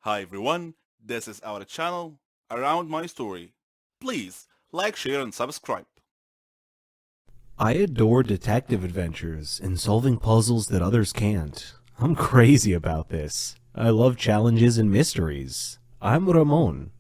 Hi everyone, this is our channel, Around My Story. Please like, share and subscribe. I adore detective adventures and solving puzzles that others can't. I'm crazy about this. I love challenges and mysteries. I'm Ramon.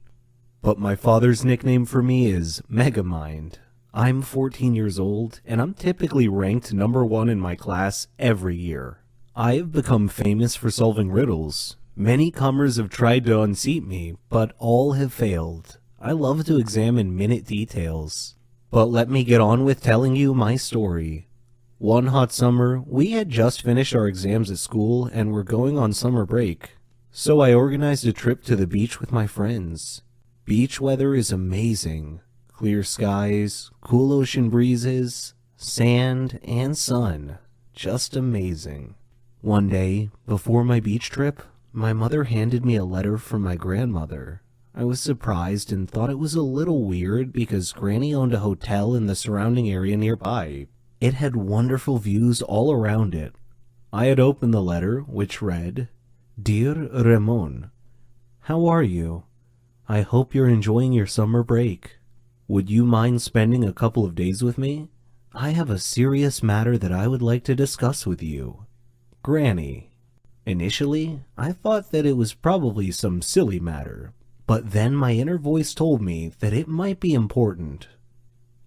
But my father's nickname for me is Megamind. I'm 14 years old, and I'm typically ranked number one in my class every year. I have become famous for solving riddles. Many comers have tried to unseat me, but all have failed. I love to examine minute details. But let me get on with telling you my story. One hot summer, we had just finished our exams at school and were going on summer break. So I organized a trip to the beach with my friends. Beach weather is amazing. Clear skies, cool ocean breezes, sand, and sun. Just amazing. One day, before my beach trip, my mother handed me a letter from my grandmother. I was surprised and thought it was a little weird because Granny owned a hotel in the surrounding area nearby. It had wonderful views all around it. I had opened the letter, which read, "Dear Ramon, how are you? I hope you're enjoying your summer break. Would you mind spending a couple of days with me? I have a serious matter that I would like to discuss with you. Granny." Initially, I thought that it was probably some silly matter, but then my inner voice told me that it might be important.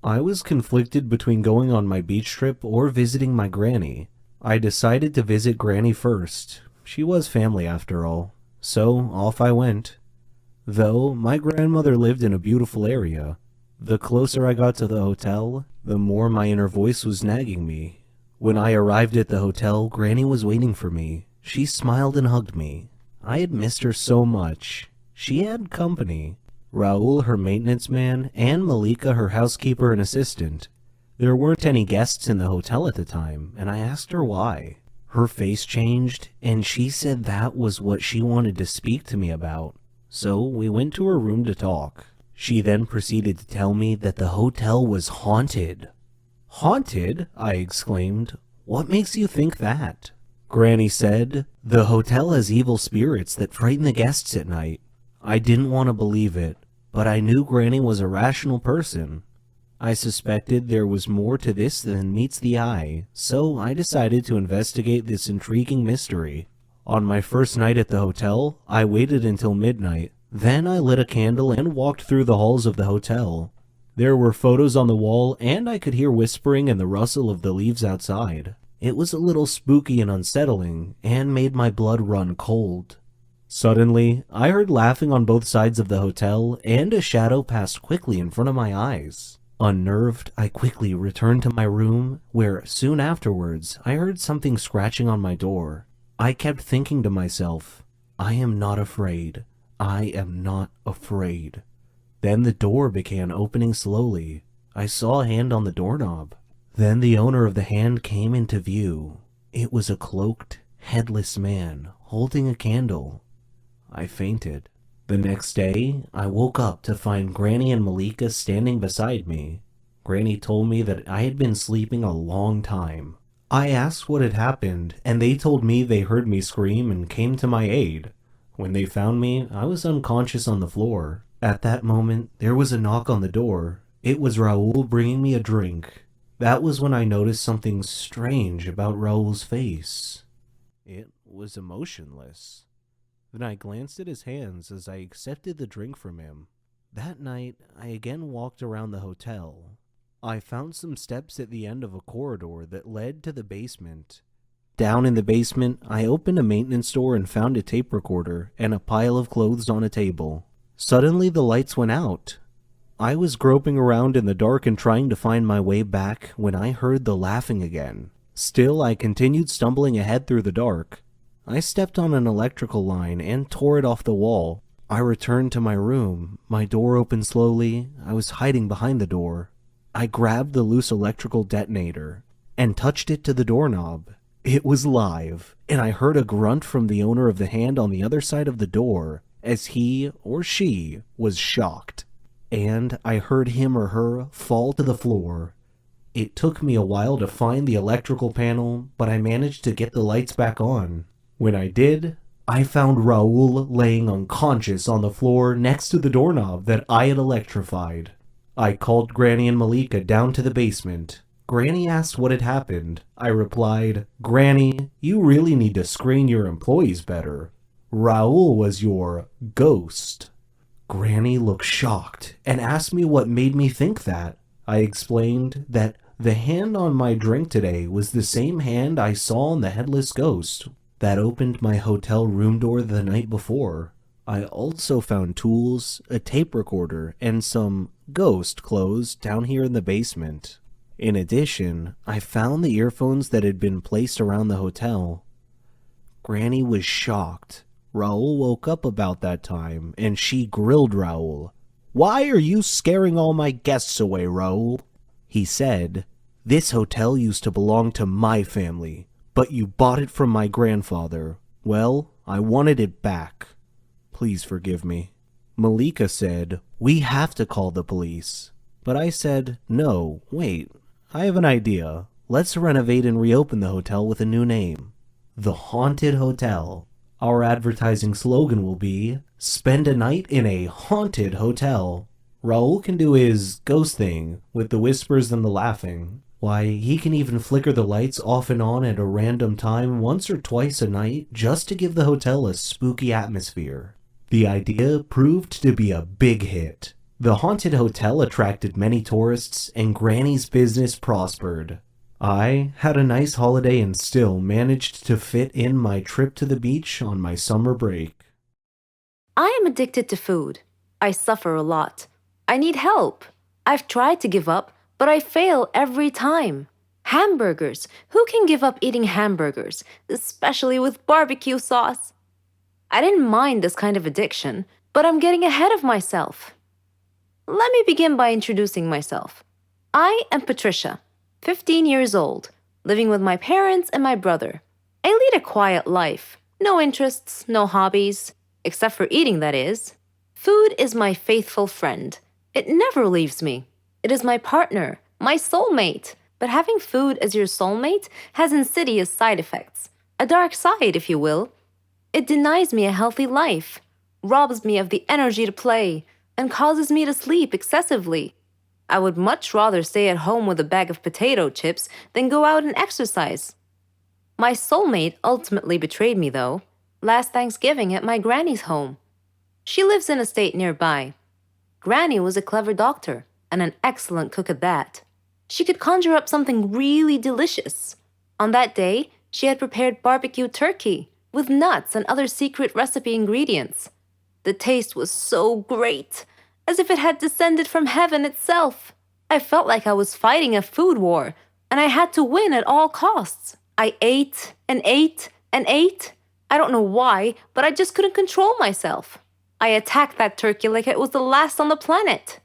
I was conflicted between going on my beach trip or visiting my granny. I decided to visit Granny first. She was family after all, so off I went. Though my grandmother lived in a beautiful area, the closer I got to the hotel, the more my inner voice was nagging me. When I arrived at the hotel, Granny was waiting for me. She smiled and hugged me. I had missed her so much. She had company. Raul, her maintenance man, and Malika, her housekeeper and assistant. There weren't any guests in the hotel at the time, and I asked her why. Her face changed, and she said that was what she wanted to speak to me about. So we went to her room to talk. She then proceeded to tell me that the hotel was haunted. "Haunted?" I exclaimed. "What makes you think that?" Granny said, "The hotel has evil spirits that frighten the guests at night." I didn't want to believe it, but I knew Granny was a rational person. I suspected there was more to this than meets the eye, so I decided to investigate this intriguing mystery. On my first night at the hotel, I waited until midnight. Then I lit a candle and walked through the halls of the hotel. There were photos on the wall, and I could hear whispering and the rustle of the leaves outside. It was a little spooky and unsettling, and made my blood run cold. Suddenly, I heard laughing on both sides of the hotel, and a shadow passed quickly in front of my eyes. Unnerved, I quickly returned to my room, where soon afterwards I heard something scratching on my door. I kept thinking to myself, I am not afraid. I am not afraid. Then the door began opening slowly. I saw a hand on the doorknob. Then the owner of the hand came into view. It was a cloaked, headless man holding a candle. I fainted. The next day, I woke up to find Granny and Malika standing beside me. Granny told me that I had been sleeping a long time. I asked what had happened, and they told me they heard me scream and came to my aid. When they found me, I was unconscious on the floor. At that moment, there was a knock on the door. It was Raul bringing me a drink. That was when I noticed something strange about Raul's face. It was emotionless. Then I glanced at his hands as I accepted the drink from him. That night, I again walked around the hotel. I found some steps at the end of a corridor that led to the basement. Down in the basement, I opened a maintenance door and found a tape recorder and a pile of clothes on a table. Suddenly, the lights went out. I was groping around in the dark and trying to find my way back when I heard the laughing again. Still, I continued stumbling ahead through the dark. I stepped on an electrical line and tore it off the wall. I returned to my room. My door opened slowly. I was hiding behind the door. I grabbed the loose electrical detonator and touched it to the doorknob. It was live, and I heard a grunt from the owner of the hand on the other side of the door as he or she was shocked. And I heard him or her fall to the floor. It took me a while to find the electrical panel, but I managed to get the lights back on. When I did, I found Raoul laying unconscious on the floor next to the doorknob that I had electrified. I called Granny and Malika down to the basement. Granny asked what had happened. I replied, "Granny, you really need to screen your employees better. Raoul was your ghost." Granny looked shocked and asked me what made me think that. I explained that the hand on my drink today was the same hand I saw on the headless ghost that opened my hotel room door the night before. I also found tools, a tape recorder, and some ghost clothes down here in the basement. In addition, I found the earphones that had been placed around the hotel. Granny was shocked. Raoul woke up about that time, and she grilled Raoul. "Why are you scaring all my guests away, Raoul?" He said, "This hotel used to belong to my family, but you bought it from my grandfather. Well, I wanted it back. Please forgive me." Malika said, "We have to call the police." But I said, "No, wait, I have an idea. Let's renovate and reopen the hotel with a new name. The Haunted Hotel. Our advertising slogan will be, spend a night in a haunted hotel." Raoul can do his ghost thing with the whispers and the laughing. Why, he can even flicker the lights off and on at a random time once or twice a night just to give the hotel a spooky atmosphere. The idea proved to be a big hit. The haunted hotel attracted many tourists, and Granny's business prospered. I had a nice holiday and still managed to fit in my trip to the beach on my summer break. I am addicted to food. I suffer a lot. I need help. I've tried to give up, but I fail every time. Hamburgers. Who can give up eating hamburgers, especially with barbecue sauce? I didn't mind this kind of addiction, but I'm getting ahead of myself. Let me begin by introducing myself. I am Patricia, 15 years old, living with my parents and my brother. I lead a quiet life. No interests, no hobbies, except for eating, that is. Food is my faithful friend. It never leaves me. It is my partner, my soulmate. But having food as your soulmate has insidious side effects. A dark side, if you will. It denies me a healthy life, robs me of the energy to play, and causes me to sleep excessively. I would much rather stay at home with a bag of potato chips than go out and exercise. My soulmate ultimately betrayed me, though, last Thanksgiving at my granny's home. She lives in a state nearby. Granny was a clever doctor and an excellent cook at that. She could conjure up something really delicious. On that day, she had prepared barbecue turkey with nuts and other secret recipe ingredients. The taste was so great, as if it had descended from heaven itself. I felt like I was fighting a food war, and I had to win at all costs. I ate and ate and ate. I don't know why, but I just couldn't control myself. I attacked that turkey like it was the last on the planet.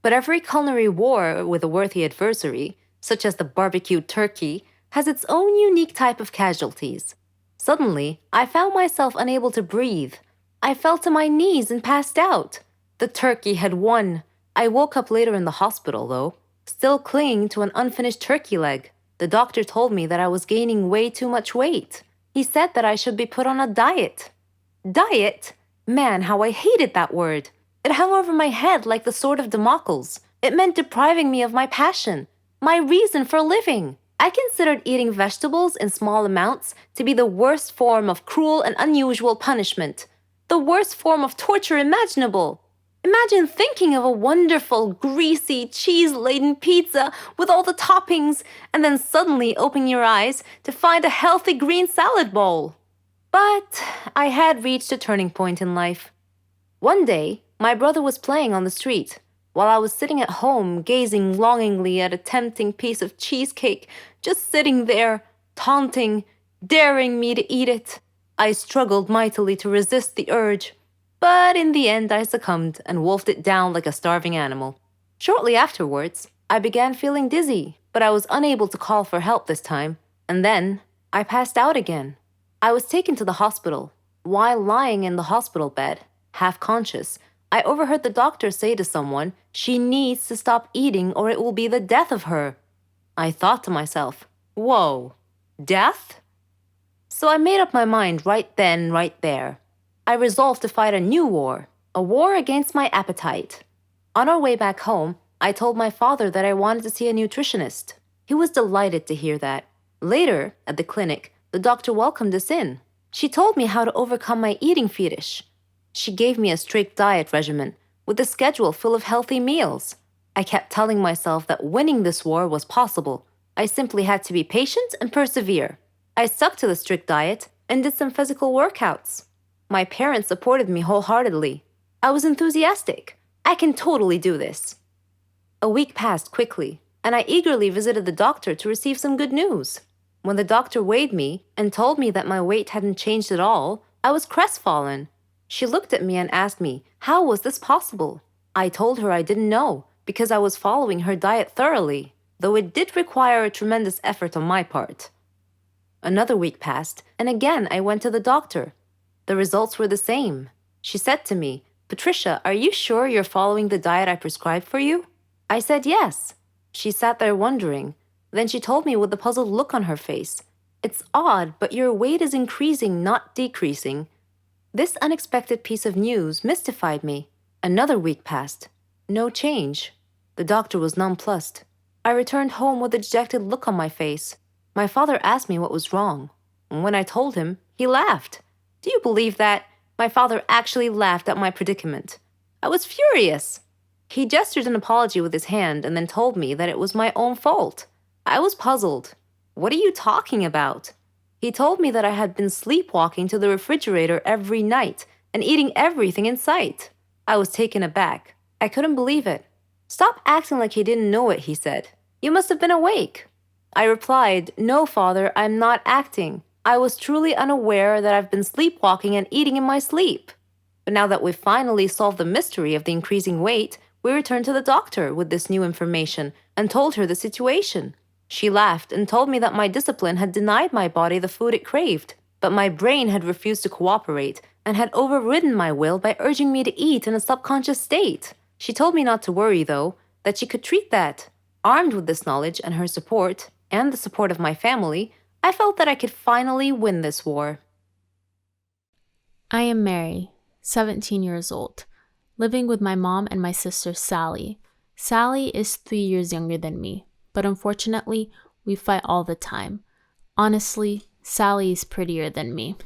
But every culinary war with a worthy adversary, such as the barbecued turkey, has its own unique type of casualties. Suddenly, I found myself unable to breathe. I fell to my knees and passed out. The turkey had won. I woke up later in the hospital, though, still clinging to an unfinished turkey leg. The doctor told me that I was gaining way too much weight. He said that I should be put on a diet. Diet? Man, how I hated that word. It hung over my head like the sword of Damocles. It meant depriving me of my passion, my reason for living. I considered eating vegetables in small amounts to be the worst form of cruel and unusual punishment, the worst form of torture imaginable. Imagine thinking of a wonderful, greasy, cheese-laden pizza with all the toppings, and then suddenly opening your eyes to find a healthy green salad bowl. But I had reached a turning point in life. One day, my brother was playing on the street, while I was sitting at home gazing longingly at a tempting piece of cheesecake, just sitting there, taunting, daring me to eat it. I struggled mightily to resist the urge, but in the end I succumbed and wolfed it down like a starving animal. Shortly afterwards, I began feeling dizzy, but I was unable to call for help this time, and then I passed out again. I was taken to the hospital. While lying in the hospital bed, half conscious, I overheard the doctor say to someone, "She needs to stop eating or it will be the death of her." I thought to myself, whoa, death? So I made up my mind right then, right there. I resolved to fight a new war, a war against my appetite. On our way back home, I told my father that I wanted to see a nutritionist. He was delighted to hear that. Later, at the clinic, the doctor welcomed us in. She told me how to overcome my eating fetish. She gave me a strict diet regimen with a schedule full of healthy meals. I kept telling myself that winning this war was possible. I simply had to be patient and persevere. I stuck to the strict diet and did some physical workouts. My parents supported me wholeheartedly. I was enthusiastic. I can totally do this. A week passed quickly, and I eagerly visited the doctor to receive some good news. When the doctor weighed me and told me that my weight hadn't changed at all, I was crestfallen. She looked at me and asked me, how was this possible? I told her I didn't know, because I was following her diet thoroughly, though it did require a tremendous effort on my part. Another week passed, and again I went to the doctor. The results were the same. She said to me, Patricia, are you sure you're following the diet I prescribed for you? I said yes. She sat there wondering. Then she told me with a puzzled look on her face, it's odd, but your weight is increasing, not decreasing. This unexpected piece of news mystified me. Another week passed. No change. The doctor was nonplussed. I returned home with a dejected look on my face. My father asked me what was wrong. When I told him, he laughed. Do you believe that? My father actually laughed at my predicament. I was furious. He gestured an apology with his hand and then told me that it was my own fault. I was puzzled. What are you talking about? He told me that I had been sleepwalking to the refrigerator every night and eating everything in sight. I was taken aback. I couldn't believe it. Stop acting like you didn't know it, he said. You must have been awake. I replied, no, Father, I'm not acting. I was truly unaware that I've been sleepwalking and eating in my sleep. But now that we've finally solved the mystery of the increasing weight, we returned to the doctor with this new information and told her the situation. She laughed and told me that my discipline had denied my body the food it craved, but my brain had refused to cooperate and had overridden my will by urging me to eat in a subconscious state. She told me not to worry, though, that she could treat that. Armed with this knowledge and her support, and the support of my family, I felt that I could finally win this war. I am Mary, 17 years old, living with my mom and my sister Sally. Sally is 3 years younger than me, but unfortunately, we fight all the time. Honestly, Sally is prettier than me.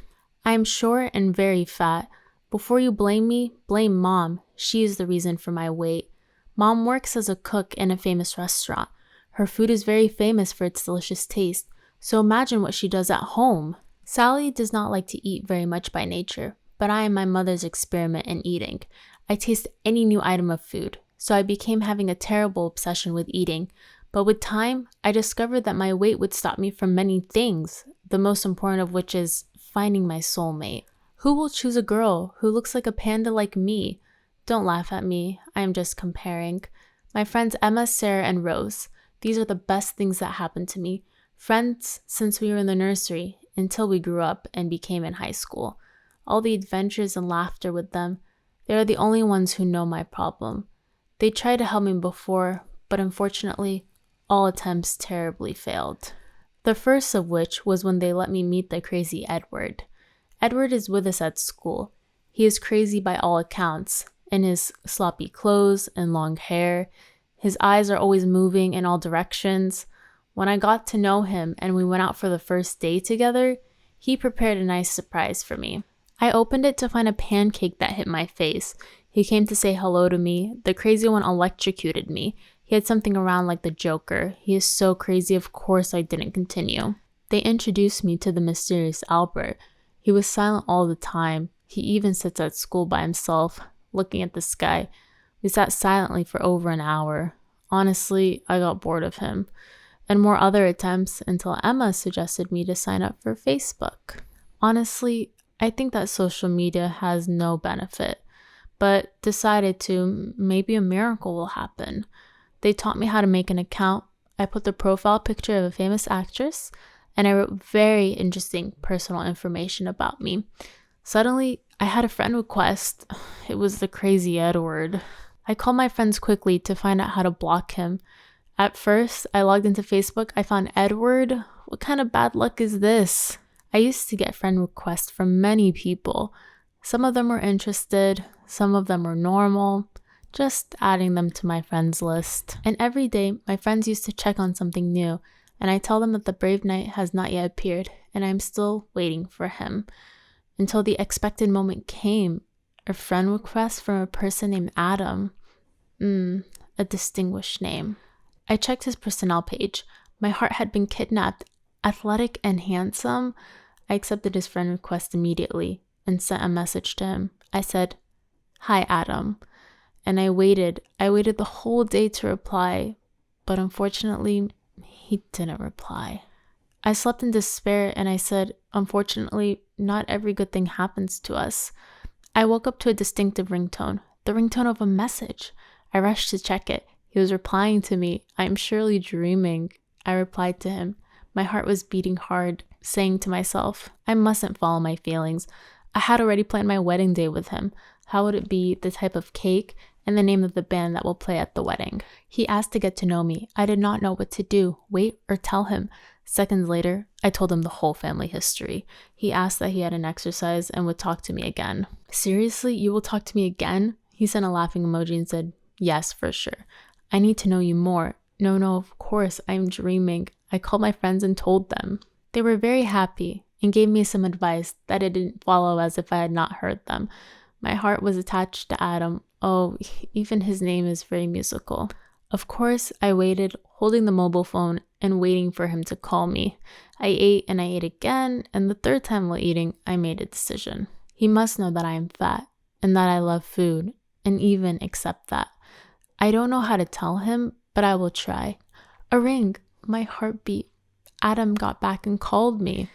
I am short and very fat. Before you blame me, blame Mom. She is the reason for my weight. Mom works as a cook in a famous restaurant. Her food is very famous for its delicious taste, so imagine what she does at home. Sally does not like to eat very much by nature, but I am my mother's experiment in eating. I taste any new item of food, so I became having a terrible obsession with eating. But with time, I discovered that my weight would stop me from many things, the most important of which is finding my soulmate. Who will choose a girl who looks like a panda like me? Don't laugh at me, I am just comparing. My friends Emma, Sarah, and Rose. These are the best things that happened to me. Friends since we were in the nursery, until we grew up and became in high school. All the adventures and laughter with them. They are the only ones who know my problem. They tried to help me before, but unfortunately, all attempts terribly failed. The first of which was when they let me meet the crazy Edward. Edward is with us at school. He is crazy by all accounts, in his sloppy clothes and long hair. His eyes are always moving in all directions. When I got to know him and we went out for the first day together, he prepared a nice surprise for me. I opened it to find a pancake that hit my face. He came to say hello to me. The crazy one electrocuted me. He had something around like the Joker. He is so crazy, of course I didn't continue. They introduced me to the mysterious Albert. He was silent all the time. He even sits at school by himself, looking at the sky. We sat silently for over an hour. Honestly, I got bored of him. And more other attempts until Emma suggested me to sign up for Facebook. Honestly, I think that social media has no benefit, but decided to, maybe a miracle will happen. They taught me how to make an account. I put the profile picture of a famous actress, and I wrote very interesting personal information about me. Suddenly, I had a friend request. It was the crazy Edward. I called my friends quickly to find out how to block him. At first, I logged into Facebook. I found Edward. What kind of bad luck is this? I I used to get friend requests from many people. Some of them were interested, some of them were normal, just adding them to my friends list. And every day, my friends used to check on something new, and I tell them that the brave knight has not yet appeared, and I'm still waiting for him. Until the expected moment came, a friend request from a person named Adam. A distinguished name. I checked his personnel page. My heart had been kidnapped. Athletic and handsome. I accepted his friend request immediately and sent a message to him. I said, "Hi, Adam." And I waited. I waited the whole day to reply, but unfortunately, he didn't reply. I slept in despair and I said, "Unfortunately, not every good thing happens to us." I woke up to a distinctive ringtone, the ringtone of a message. I rushed to check it. He was replying to me. "I'm surely dreaming." I replied to him. My heart was beating hard, saying to myself, I mustn't follow my feelings. I had already planned my wedding day with him. How would it be, the type of cake, and the name of the band that will play at the wedding? He asked to get to know me. I did not know what to do, wait or tell him. Seconds later, I told him the whole family history. He asked that he had an exercise and would talk to me again. "Seriously, you will talk to me again?" He sent a laughing emoji and said, "Yes, for sure. I need to know you more." No, of course, I'm dreaming. I called my friends and told them. They were very happy and gave me some advice that I didn't follow as if I had not heard them. My heart was attached to Adam. Oh, even his name is very musical. Of course, I waited, holding the mobile phone and waiting for him to call me. I ate and I ate again, and the third time while eating, I made a decision. He must know that I am fat and that I love food, and even accept that. I don't know how to tell him, but I will try. A ring. My heart beat. Adam got back and called me.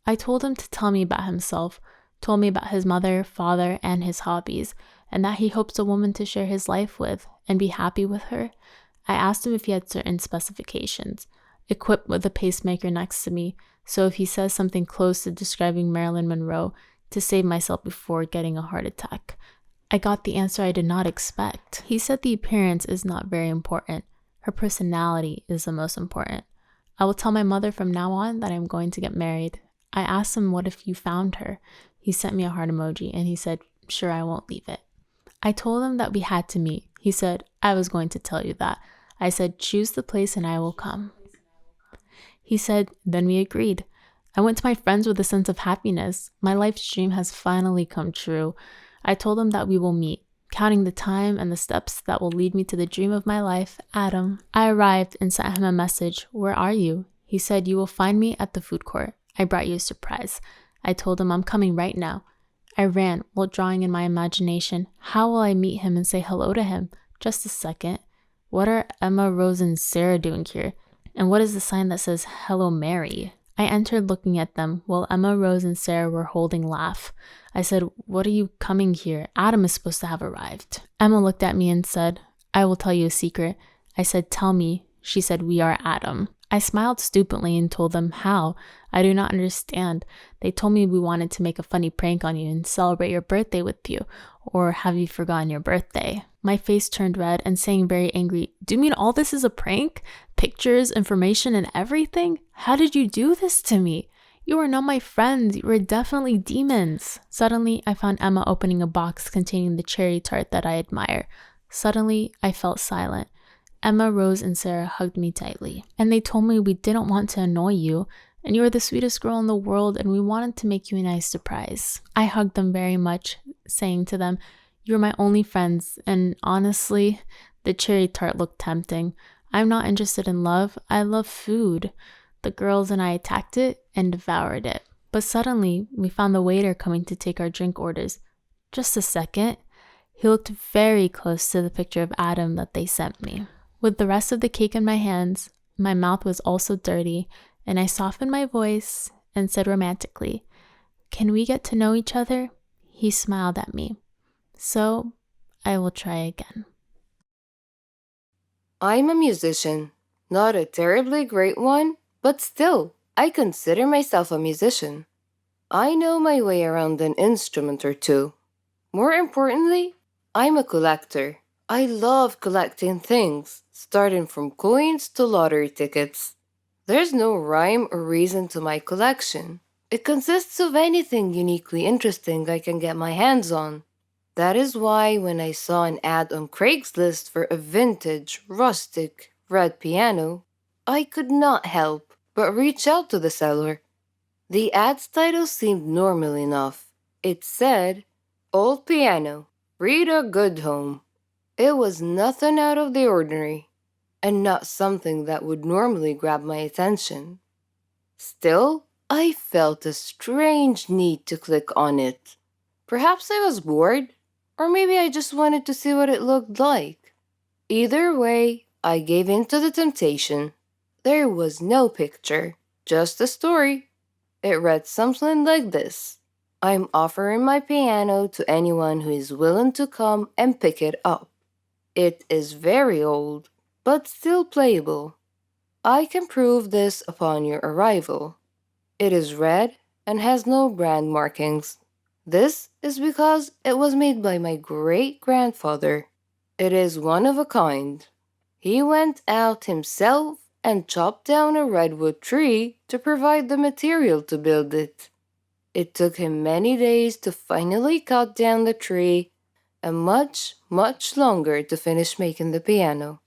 I told him to tell me about himself, told me about his mother, father, and his hobbies, and that he hopes a woman to share his life with and be happy with her. I asked him if he had certain specifications, equipped with a pacemaker next to me, so if he says something close to describing Marilyn Monroe, to save myself before getting a heart attack. I got the answer I did not expect. He said the appearance is not very important. Her personality is the most important. I will tell my mother from now on that I'm going to get married. I asked him, what if you found her? He sent me a heart emoji and he said, sure, I won't leave it. I told him that we had to meet. He said, I was going to tell you that. I said, choose the place and I will come. He said, then we agreed. I went to my friends with a sense of happiness. My life's dream has finally come true. I told him that we will meet, counting the time and the steps that will lead me to the dream of my life, Adam. I arrived and sent him a message. Where are you? He said, you will find me at the food court. I brought you a surprise. I told him I'm coming right now. I ran while drawing in my imagination. How will I meet him and say hello to him? Just a second. What are Emma, Rose, and Sarah doing here? And what is the sign that says Hello Mary? I entered looking at them while Emma, Rose, and Sarah were holding laugh. I said, what are you coming here? Adam is supposed to have arrived. Emma looked at me and said, I will tell you a secret. I said, tell me. She said, we are Adam. I smiled stupidly and told them, how? I do not understand. They told me we wanted to make a funny prank on you and celebrate your birthday with you. Or have you forgotten your birthday? My face turned red and saying very angry, do you mean all this is a prank? Pictures, information, and everything? How did you do this to me? You are not my friends. You are definitely demons. Suddenly, I found Emma opening a box containing the cherry tart that I admire. Suddenly, I felt silent. Emma, Rose, and Sarah hugged me tightly. And they told me we didn't want to annoy you. And you are the sweetest girl in the world and we wanted to make you a nice surprise. I hugged them very much, saying to them, you're my only friends, and honestly, the cherry tart looked tempting. I'm not interested in love, I love food. The girls and I attacked it and devoured it. But suddenly, we found the waiter coming to take our drink orders. Just a second. He looked very close to the picture of Adam that they sent me. With the rest of the cake in my hands, my mouth was also dirty, and I softened my voice and said romantically, can we get to know each other? He smiled at me. So, I will try again. I'm a musician. Not a terribly great one, but still, I consider myself a musician. I know my way around an instrument or two. More importantly, I'm a collector. I love collecting things, starting from coins to lottery tickets. There's no rhyme or reason to my collection. It consists of anything uniquely interesting I can get my hands on. That is why when I saw an ad on Craigslist for a vintage, rustic, red piano, I could not help but reach out to the seller. The ad's title seemed normal enough. It said, Old Piano, Read a Good Home. It was nothing out of the ordinary, and not something that would normally grab my attention. Still, I felt a strange need to click on it. Perhaps I was bored, or maybe I just wanted to see what it looked like. Either way, I gave in to the temptation. There was no picture, just a story. It read something like this: I'm offering my piano to anyone who is willing to come and pick it up. It is very old, but still playable. I can prove this upon your arrival. It is red and has no brand markings. This is because it was made by my great-grandfather. It is one of a kind. He went out himself and chopped down a redwood tree to provide the material to build it. It took him many days to finally cut down the tree and much, much longer to finish making the piano.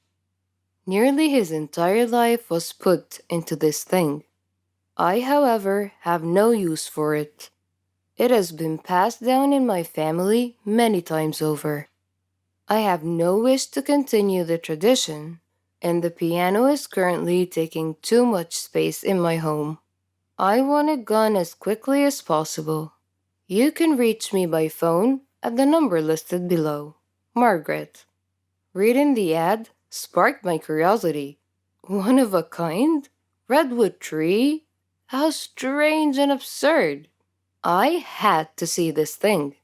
Nearly his entire life was put into this thing. I, however, have no use for it. It has been passed down in my family many times over. I have no wish to continue the tradition, and the piano is currently taking too much space in my home. I want it gone as quickly as possible. You can reach me by phone at the number listed below. Margaret. Reading the ad sparked my curiosity. One of a kind? Redwood tree? How strange and absurd! I had to see this thing.